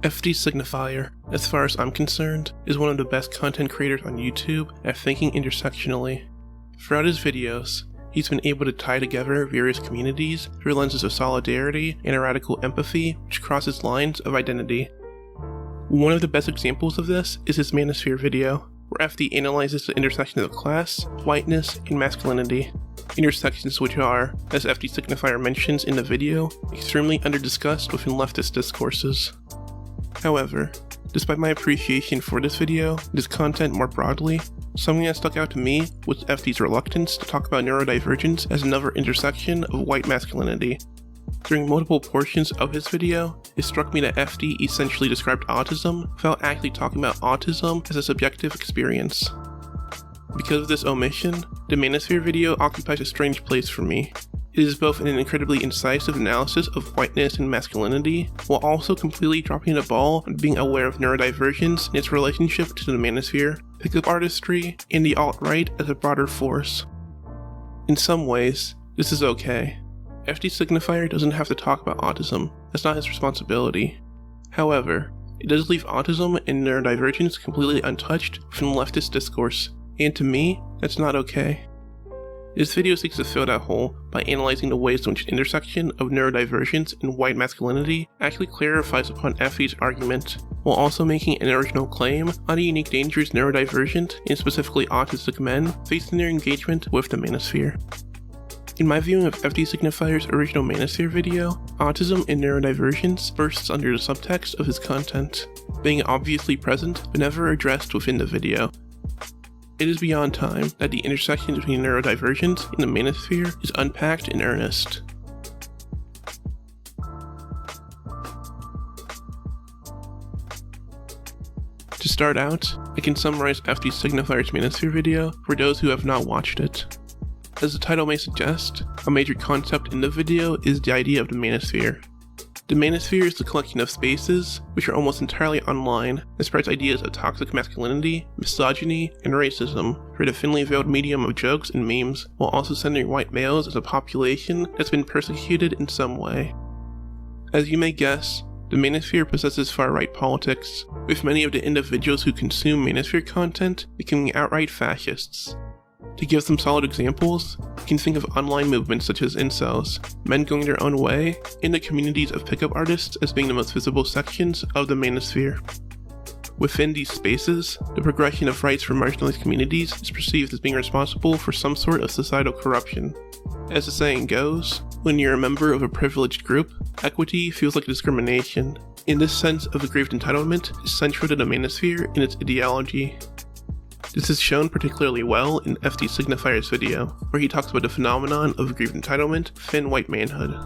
F.D Signifier, as far as I'm concerned, is one of the best content creators on YouTube at thinking intersectionally. Throughout his videos, he's been able to tie together various communities through lenses of solidarity and a radical empathy which crosses lines of identity. One of the best examples of this is his Manosphere video, where F.D analyzes the intersection of class, whiteness, and masculinity. Intersections which are, as F.D Signifier mentions in the video, extremely under-discussed within leftist discourses. However, despite my appreciation for this video and his content more broadly, something that stuck out to me was F.D.'s reluctance to talk about neurodivergence as another intersection of white masculinity. During multiple portions of his video, it struck me that F.D. essentially described autism without actually talking about autism as a subjective experience. Because of this omission, the Manosphere video occupies a strange place for me. It is both an incredibly incisive analysis of whiteness and masculinity, while also completely dropping the ball on being aware of neurodivergence and its relationship to the Manosphere, pickup artistry, and the alt-right as a broader force. In some ways, this is okay. F.D Signifier doesn't have to talk about autism, that's not his responsibility. However, it does leave autism and neurodivergence completely untouched from leftist discourse, and to me, that's not okay. This video seeks to fill that hole by analyzing the ways in which the intersection of neurodivergence and white masculinity actually clarifies upon F.D.'s argument, while also making an original claim on the unique dangers neurodivergent and specifically autistic men face in their engagement with the Manosphere. In my viewing of F.D Signifier's original Manosphere video, autism and neurodivergence bursts under the subtext of his content, being obviously present but never addressed within the video. It is beyond time that the intersection between neurodivergence and the Manosphere is unpacked in earnest. To start out, I can summarize F.D Signifier's Manosphere video for those who have not watched it. As the title may suggest, a major concept in the video is the idea of the Manosphere. The Manosphere is the collection of spaces, which are almost entirely online, that spreads ideas of toxic masculinity, misogyny, and racism through the thinly veiled medium of jokes and memes, while also centering white males as a population that's been persecuted in some way. As you may guess, the Manosphere possesses far-right politics, with many of the individuals who consume Manosphere content becoming outright fascists. To give some solid examples, you can think of online movements such as incels, men going their own way, and the communities of pickup artists as being the most visible sections of the Manosphere. Within these spaces, the progression of rights for marginalized communities is perceived as being responsible for some sort of societal corruption. As the saying goes, when you're a member of a privileged group, equity feels like discrimination, and this sense of aggrieved entitlement is central to the Manosphere and its ideology. This is shown particularly well in F.D Signifier's video, where he talks about the phenomenon of aggrieved entitlement within white manhood.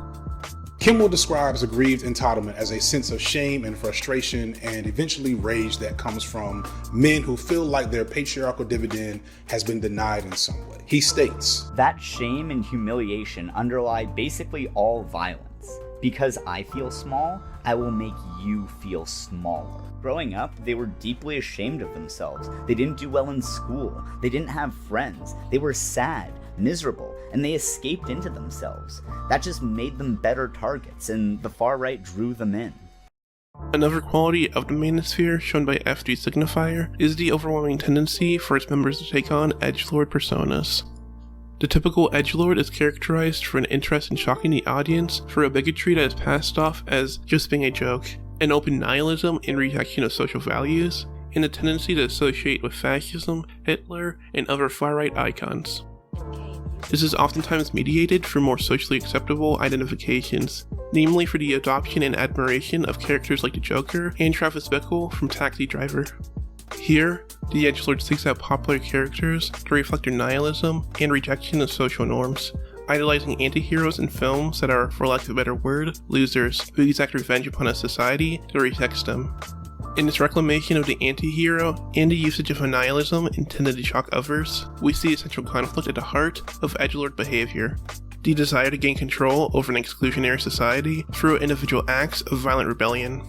Kimball describes aggrieved entitlement as a sense of shame and frustration and eventually rage that comes from men who feel like their patriarchal dividend has been denied in some way. He states, "That shame and humiliation underlie basically all violence. Because I feel small, I will make you feel smaller." Growing up, they were deeply ashamed of themselves. They didn't do well in school. They didn't have friends. They were sad, miserable, and they escaped into themselves. That just made them better targets, and the far right drew them in. Another quality of the Manosphere shown by F.D Signifier is the overwhelming tendency for its members to take on edgelord personas. The typical edgelord is characterized for an interest in shocking the audience through a bigotry that is passed off as just being a joke, an open nihilism and rejection of social values, and a tendency to associate with fascism, Hitler, and other far-right icons. This is oftentimes mediated through more socially acceptable identifications, namely for the adoption and admiration of characters like the Joker and Travis Bickle from Taxi Driver. Here, the edgelord seeks out popular characters to reflect their nihilism and rejection of social norms, idolizing anti-heroes in films that are, for lack of a better word, losers who exact revenge upon a society that rejects them. In this reclamation of the anti-hero and the usage of nihilism intended to shock others, we see a central conflict at the heart of edgelord behavior: the desire to gain control over an exclusionary society through individual acts of violent rebellion.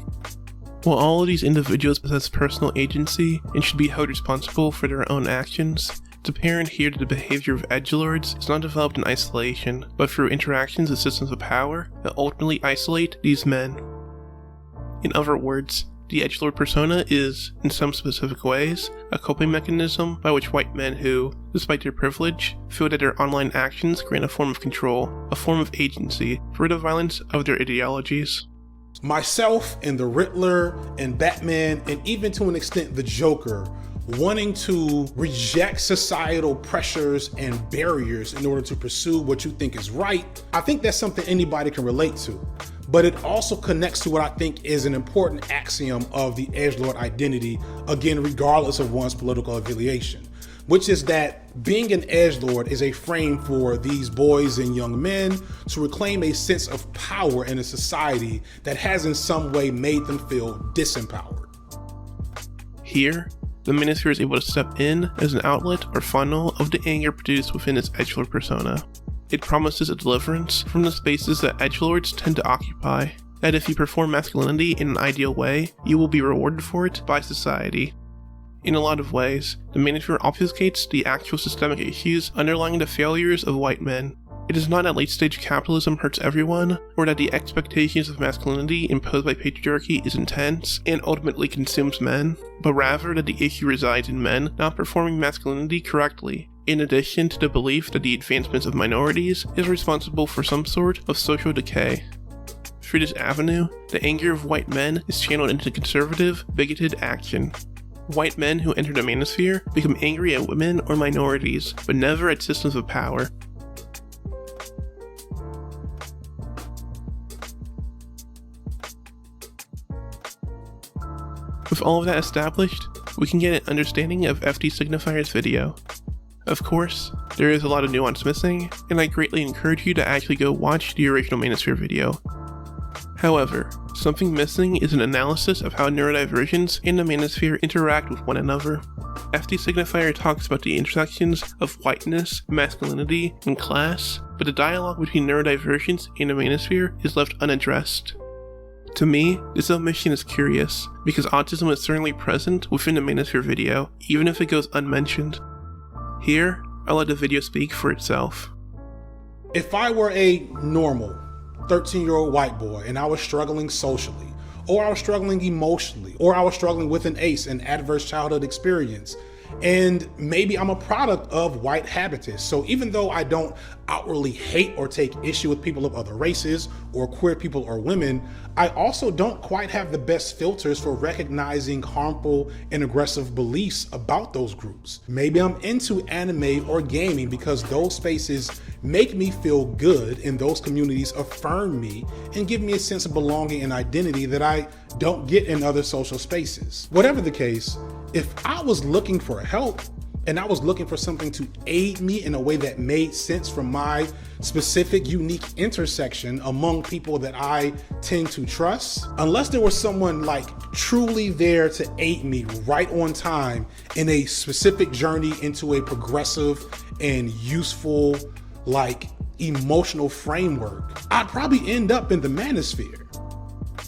While all of these individuals possess personal agency and should be held responsible for their own actions, it's apparent here that the behavior of edgelords is not developed in isolation, but through interactions with systems of power that ultimately isolate these men. In other words, The edgelord persona is, in some specific ways, a coping mechanism by which white men who, despite their privilege, feel that their online actions grant a form of control, a form of agency, for the violence of their ideologies. Myself and the Riddler and Batman, and even to an extent the Joker, wanting to reject societal pressures and barriers in order to pursue what you think is right, I think that's something anybody can relate to. But it also connects to what I think is an important axiom of the edgelord identity, again, regardless of one's political affiliation, which is that being an edgelord is a frame for these boys and young men to reclaim a sense of power in a society that has in some way made them feel disempowered. Here, the Manosphere is able to step in as an outlet or funnel of the anger produced within its edgelord persona. It promises a deliverance from the spaces that edgelords tend to occupy, that if you perform masculinity in an ideal way, you will be rewarded for it by society. In a lot of ways, the Manosphere obfuscates the actual systemic issues underlying the failures of white men. It is not that late-stage capitalism hurts everyone, or that the expectations of masculinity imposed by patriarchy is intense and ultimately consumes men, but rather that the issue resides in men not performing masculinity correctly, in addition to the belief that the advancements of minorities is responsible for some sort of social decay. Through this avenue, the anger of white men is channeled into conservative, bigoted action. White men who enter the Manosphere become angry at women or minorities, but never at systems of power. With all of that established, we can get an understanding of F.D Signifier's video. Of course, there is a lot of nuance missing, and I greatly encourage you to actually go watch the original Manosphere video. However, something missing is an analysis of how neurodivergence and the Manosphere interact with one another. F.D Signifier talks about the intersections of whiteness, masculinity, and class, but the dialogue between neurodivergence and the Manosphere is left unaddressed. To me, this omission is curious, because autism is certainly present within the Manosphere video, even if it goes unmentioned. Here, I'll let the video speak for itself. If I were a normal 13-year-old white boy and I was struggling socially, or I was struggling emotionally, or I was struggling with an ACE, an adverse childhood experience, and maybe I'm a product of white habitus. So even though I don't outwardly hate or take issue with people of other races or queer people or women, I also don't quite have the best filters for recognizing harmful and aggressive beliefs about those groups. Maybe I'm into anime or gaming because those spaces make me feel good and those communities affirm me and give me a sense of belonging and identity that I don't get in other social spaces. Whatever the case, if I was looking for help and I was looking for something to aid me in a way that made sense from my specific, unique intersection among people that I tend to trust, unless there was someone like truly there to aid me right on time in a specific journey into a progressive and useful, like, emotional framework, I'd probably end up in the Manosphere.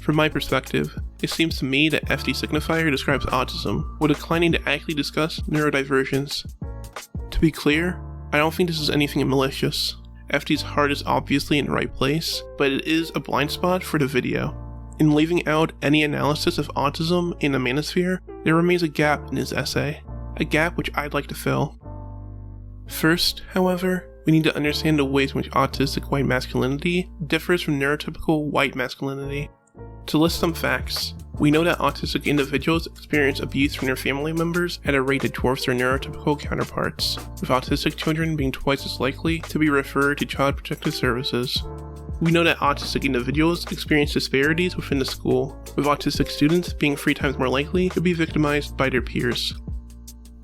From my perspective, it seems to me that F.D Signifier describes autism while declining to actually discuss neurodivergence. To be clear, I don't think this is anything malicious. F.D.'s heart is obviously in the right place, but it is a blind spot for the video. In leaving out any analysis of autism in the Manosphere, there remains a gap in his essay, a gap which I'd like to fill. First, however, we need to understand the ways in which autistic white masculinity differs from neurotypical white masculinity. To list some facts, we know that autistic individuals experience abuse from their family members at a rate that dwarfs their neurotypical counterparts, with autistic children being twice as likely to be referred to Child Protective Services. We know that autistic individuals experience disparities within the school, with autistic students being 3 times more likely to be victimized by their peers.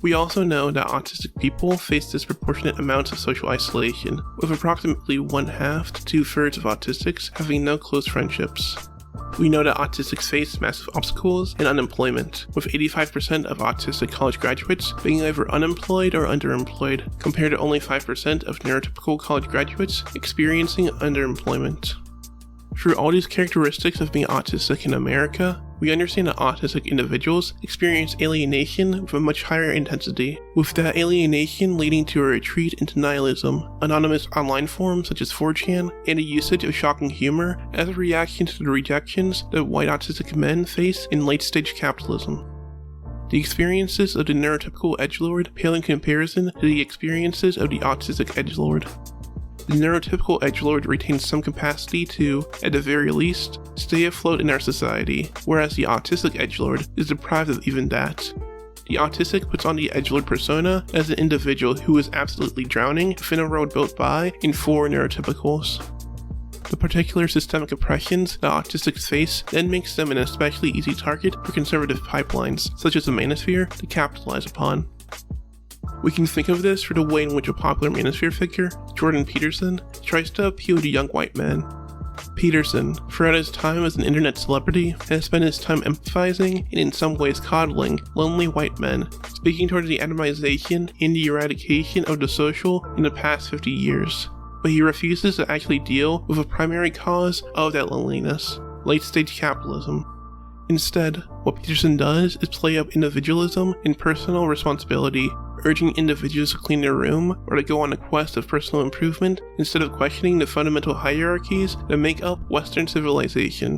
We also know that autistic people face disproportionate amounts of social isolation, with approximately 1/2 to 2/3 of autistics having no close friendships. We know that autistics face massive obstacles in unemployment, with 85% of autistic college graduates being either unemployed or underemployed, compared to only 5% of neurotypical college graduates experiencing underemployment. Through all these characteristics of being autistic in America, we understand that autistic individuals experience alienation with a much higher intensity, with that alienation leading to a retreat into nihilism, anonymous online forums such as 4chan, and a usage of shocking humor as a reaction to the rejections that white autistic men face in late-stage capitalism. The experiences of the neurotypical edgelord pale in comparison to the experiences of the autistic edgelord. The neurotypical edgelord retains some capacity to, at the very least, stay afloat in our society, whereas the autistic edgelord is deprived of even that. The autistic puts on the edgelord persona as an individual who is absolutely drowning within a road built by and for neurotypicals. The particular systemic oppressions that autistics face then makes them an especially easy target for conservative pipelines, such as the Manosphere, to capitalize upon. We can think of this for the way in which a popular Manosphere figure, Jordan Peterson, tries to appeal to young white men. Peterson, throughout his time as an internet celebrity, has spent his time empathizing and in some ways coddling lonely white men, speaking towards the atomization and the eradication of the social in the past 50 years. But he refuses to actually deal with a primary cause of that loneliness, late-stage capitalism. Instead, what Peterson does is play up individualism and personal responsibility, urging individuals to clean their room or to go on a quest of personal improvement instead of questioning the fundamental hierarchies that make up Western civilization.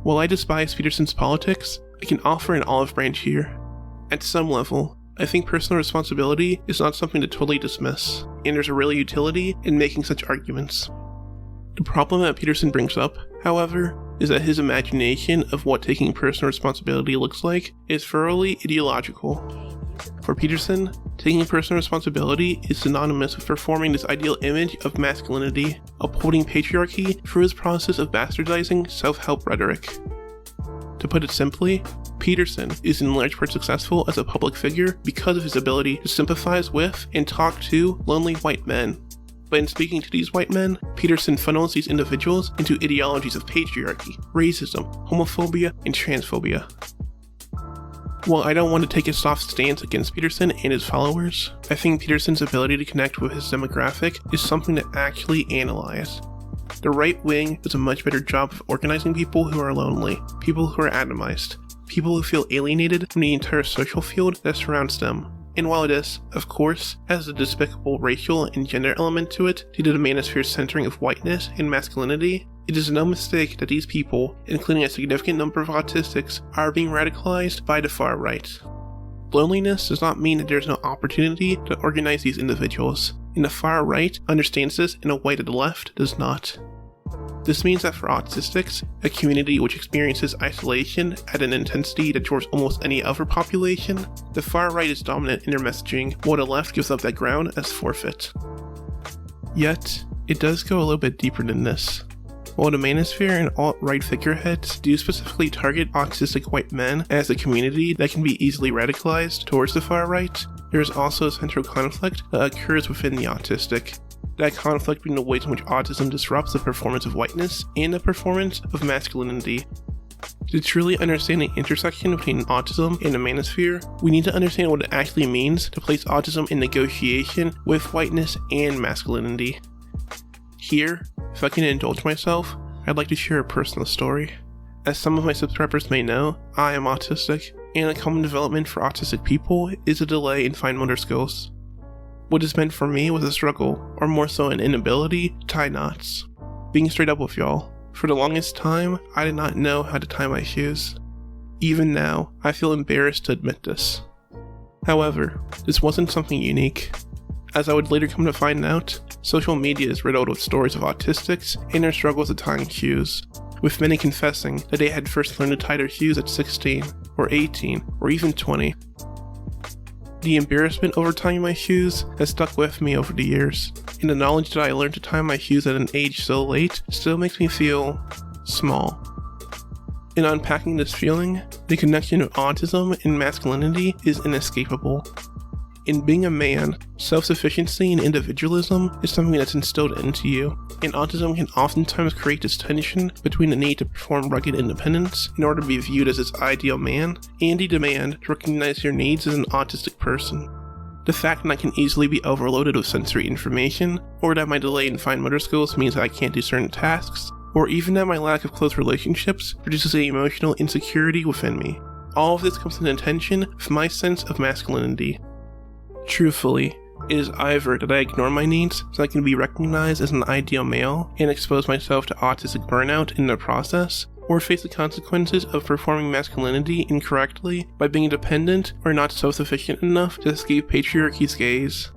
While I despise Peterson's politics, I can offer an olive branch here. At some level, I think personal responsibility is not something to totally dismiss, and there's a real utility in making such arguments. The problem that Peterson brings up, however, is that his imagination of what taking personal responsibility looks like is thoroughly ideological. For Peterson, taking personal responsibility is synonymous with performing this ideal image of masculinity, upholding patriarchy through his process of bastardizing self-help rhetoric. To put it simply, Peterson is in large part successful as a public figure because of his ability to sympathize with and talk to lonely white men. But in speaking to these white men, Peterson funnels these individuals into ideologies of patriarchy, racism, homophobia, and transphobia. While I don't want to take a soft stance against Peterson and his followers, I think Peterson's ability to connect with his demographic is something to actually analyze. The right wing does a much better job of organizing people who are lonely, people who are atomized, people who feel alienated from the entire social field that surrounds them. And while this, of course, has a despicable racial and gender element to it due to the Manosphere's centering of whiteness and masculinity, it is no mistake that these people, including a significant number of autistics, are being radicalized by the far right. Loneliness does not mean that there is no opportunity to organize these individuals, and the far right understands this in a way that the left does not. This means that for autistics, a community which experiences isolation at an intensity that dwarfs almost any other population, the far right is dominant in their messaging, while the left gives up that ground as forfeit. Yet, it does go a little bit deeper than this. While the Manosphere and alt-right figureheads do specifically target autistic white men as a community that can be easily radicalized towards the far right, there is also a central conflict that occurs within the autistic. That conflict being the ways in which autism disrupts the performance of whiteness and the performance of masculinity. To truly understand the intersection between autism and the Manosphere, we need to understand what it actually means to place autism in negotiation with whiteness and masculinity. Here, if I can indulge myself, I'd like to share a personal story. As some of my subscribers may know, I am autistic, and a common development for autistic people is a delay in fine motor skills. What this meant for me was a struggle, or more so an inability, to tie knots. Being straight up with y'all, for the longest time, I did not know how to tie my shoes. Even now, I feel embarrassed to admit this. However, this wasn't something unique. As I would later come to find out, social media is riddled with stories of autistics and their struggles at tying shoes, with many confessing that they had first learned to tie their shoes at 16, or 18, or even 20. The embarrassment over tying my shoes has stuck with me over the years, and the knowledge that I learned to tie my shoes at an age so late still makes me feel small. In unpacking this feeling, the connection of autism and masculinity is inescapable. In being a man, self-sufficiency and individualism is something that's instilled into you, and autism can oftentimes create this tension between the need to perform rugged independence in order to be viewed as this ideal man, and the demand to recognize your needs as an autistic person. The fact that I can easily be overloaded with sensory information, or that my delay in fine motor skills means that I can't do certain tasks, or even that my lack of close relationships produces an emotional insecurity within me. All of this comes in tension with my sense of masculinity. Truthfully, it is either that I ignore my needs so I can be recognized as an ideal male and expose myself to autistic burnout in the process, or face the consequences of performing masculinity incorrectly by being dependent or not self-sufficient enough to escape patriarchy's gaze.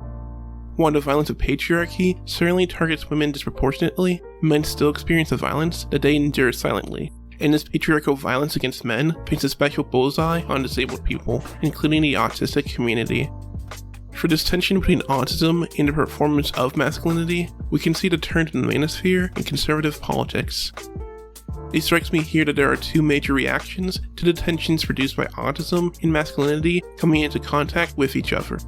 While the violence of patriarchy certainly targets women disproportionately, men still experience the violence that they endure silently, and this patriarchal violence against men paints a special bullseye on disabled people, including the autistic community. For this tension between autism and the performance of masculinity, we can see the turn in the manosphere in conservative politics. It strikes me here that there are two major reactions to the tensions produced by autism and masculinity coming into contact with each other.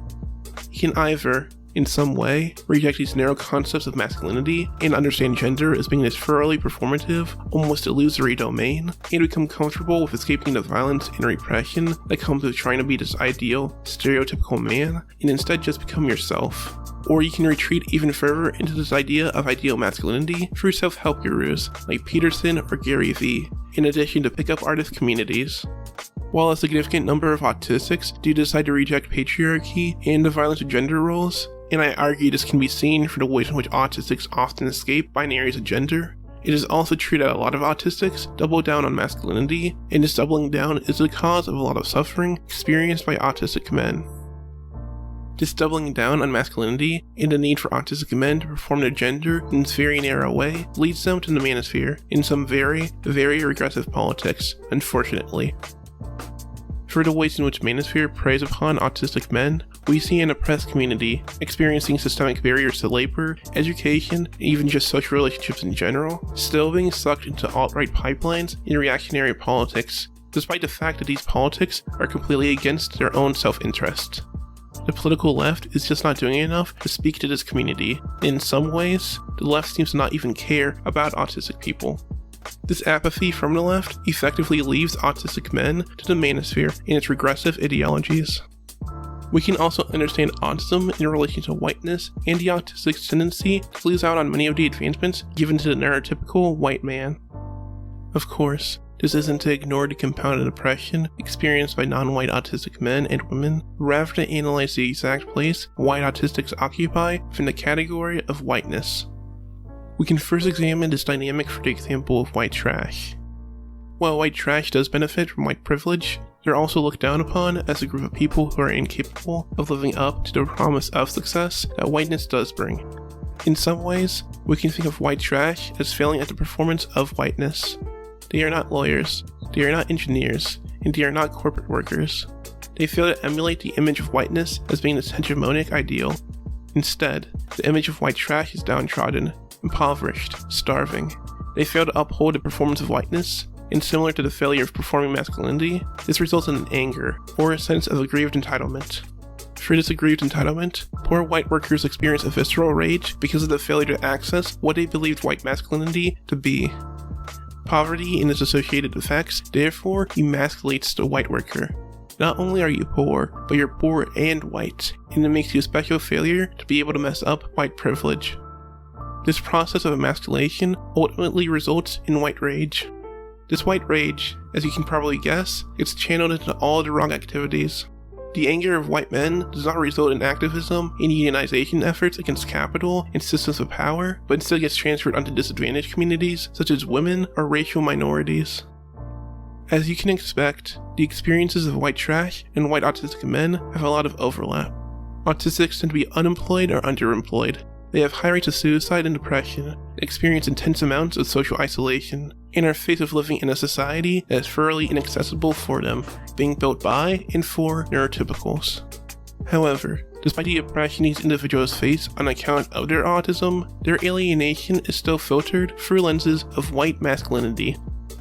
You can either, in some way, reject these narrow concepts of masculinity and understand gender as being this thoroughly performative, almost illusory domain, and become comfortable with escaping the violence and repression that comes with trying to be this ideal, stereotypical man, and instead just become yourself. Or you can retreat even further into this idea of ideal masculinity through self-help gurus like Peterson or Gary Vee, in addition to pickup artist communities. While a significant number of autistics do decide to reject patriarchy and the violence of gender roles, and I argue this can be seen for the ways in which autistics often escape binaries of gender, it is also true that a lot of autistics double down on masculinity, and this doubling down is the cause of a lot of suffering experienced by autistic men. This doubling down on masculinity and the need for autistic men to perform their gender in this very narrow way leads them to the manosphere in some very, very regressive politics, unfortunately. For the ways in which Manosphere preys upon autistic men, we see an oppressed community experiencing systemic barriers to labor, education, and even just social relationships in general, still being sucked into alt-right pipelines and reactionary politics, despite the fact that these politics are completely against their own self-interest. The political left is just not doing enough to speak to this community, and in some ways, the left seems to not even care about autistic people. This apathy from the left effectively leaves autistic men to the manosphere and its regressive ideologies. We can also understand autism in relation to whiteness and the autistic tendency to lose out on many of the advancements given to the neurotypical white man. Of course, this isn't to ignore the compounded oppression experienced by non-white autistic men and women, rather to analyze the exact place white autistics occupy within the category of whiteness. We can first examine this dynamic for the example of white trash. While white trash does benefit from white privilege, they're also looked down upon as a group of people who are incapable of living up to the promise of success that whiteness does bring. In some ways, we can think of white trash as failing at the performance of whiteness. They are not lawyers, they are not engineers, and they are not corporate workers. They fail to emulate the image of whiteness as being this hegemonic ideal. Instead, the image of white trash is downtrodden, impoverished, starving. They fail to uphold the performance of whiteness, and similar to the failure of performing masculinity, this results in an anger, or a sense of aggrieved entitlement. For this aggrieved entitlement, poor white workers experience a visceral rage because of the failure to access what they believed white masculinity to be. Poverty and its associated effects therefore emasculates the white worker. Not only are you poor, but you're poor and white, and it makes you a special failure to be able to mess up white privilege. This process of emasculation ultimately results in white rage. This white rage, as you can probably guess, gets channeled into all the wrong activities. The anger of white men does not result in activism and unionization efforts against capital and systems of power, but instead gets transferred onto disadvantaged communities such as women or racial minorities. As you can expect, the experiences of white trash and white autistic men have a lot of overlap. Autistics tend to be unemployed or underemployed. They have high rates of suicide and depression, experience intense amounts of social isolation, and are faced with living in a society that is thoroughly inaccessible for them, being built by and for neurotypicals. However, despite the oppression these individuals face on account of their autism, their alienation is still filtered through lenses of white masculinity.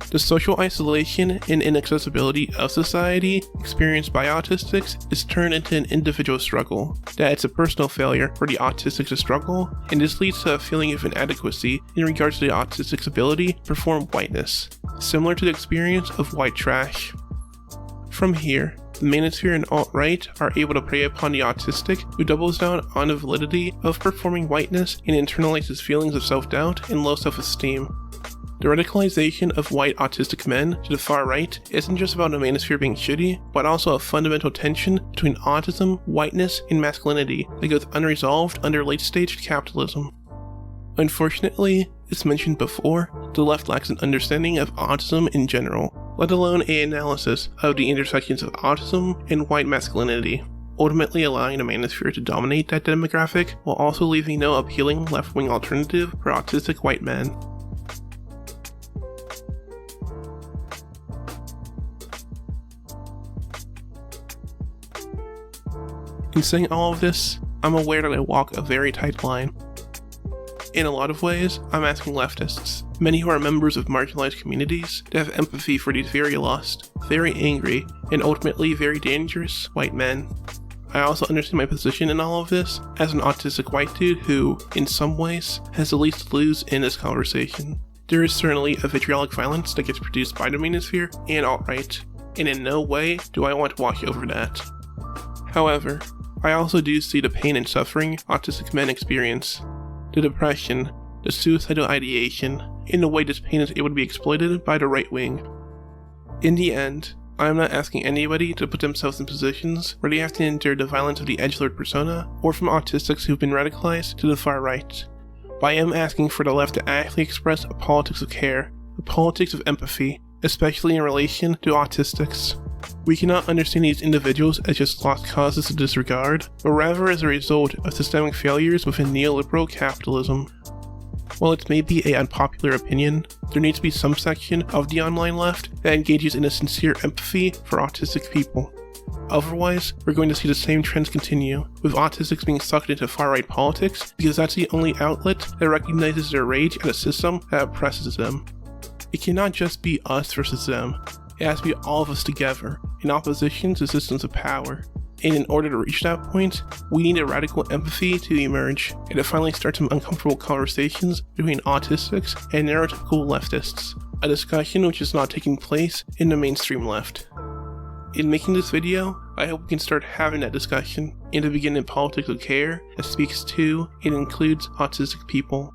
The social isolation and inaccessibility of society experienced by autistics is turned into an individual struggle, that it's a personal failure for the autistic to struggle, and this leads to a feeling of inadequacy in regards to the autistic's ability to perform whiteness, similar to the experience of white trash. From here, the manosphere and alt-right are able to prey upon the autistic who doubles down on the validity of performing whiteness and internalizes feelings of self-doubt and low self-esteem. The radicalization of white autistic men to the far right isn't just about the Manosphere being shitty, but also a fundamental tension between autism, whiteness, and masculinity that goes unresolved under late-stage capitalism. Unfortunately, as mentioned before, the left lacks an understanding of autism in general, let alone an analysis of the intersections of autism and white masculinity, ultimately allowing the Manosphere to dominate that demographic while also leaving no appealing left-wing alternative for autistic white men. In saying all of this, I'm aware that I walk a very tight line. In a lot of ways, I'm asking leftists, many who are members of marginalized communities, to have empathy for these very lost, very angry, and ultimately very dangerous white men. I also understand my position in all of this as an autistic white dude who, in some ways, has the least to lose in this conversation. There is certainly a vitriolic violence that gets produced by the Manosphere and alt-right, and in no way do I want to wash over that. However, I also do see the pain and suffering autistic men experience, the depression, the suicidal ideation, and the way this pain is able to be exploited by the right wing. In the end, I am not asking anybody to put themselves in positions where they have to endure the violence of the edgelord persona or from autistics who've been radicalized to the far right. But I am asking for the left to actually express a politics of care, a politics of empathy, especially in relation to autistics. We cannot understand these individuals as just lost causes to disregard, but rather as a result of systemic failures within neoliberal capitalism. While it may be an unpopular opinion, there needs to be some section of the online left that engages in a sincere empathy for autistic people. Otherwise, we're going to see the same trends continue, with autistics being sucked into far-right politics because that's the only outlet that recognizes their rage at a system that oppresses them. It cannot just be us versus them. It has to be all of us together, in opposition to systems of power. And in order to reach that point, we need a radical empathy to emerge, and to finally start some uncomfortable conversations between autistics and neurotypical leftists, a discussion which is not taking place in the mainstream left. In making this video, I hope we can start having that discussion, and to begin a politics of care that speaks to and includes autistic people.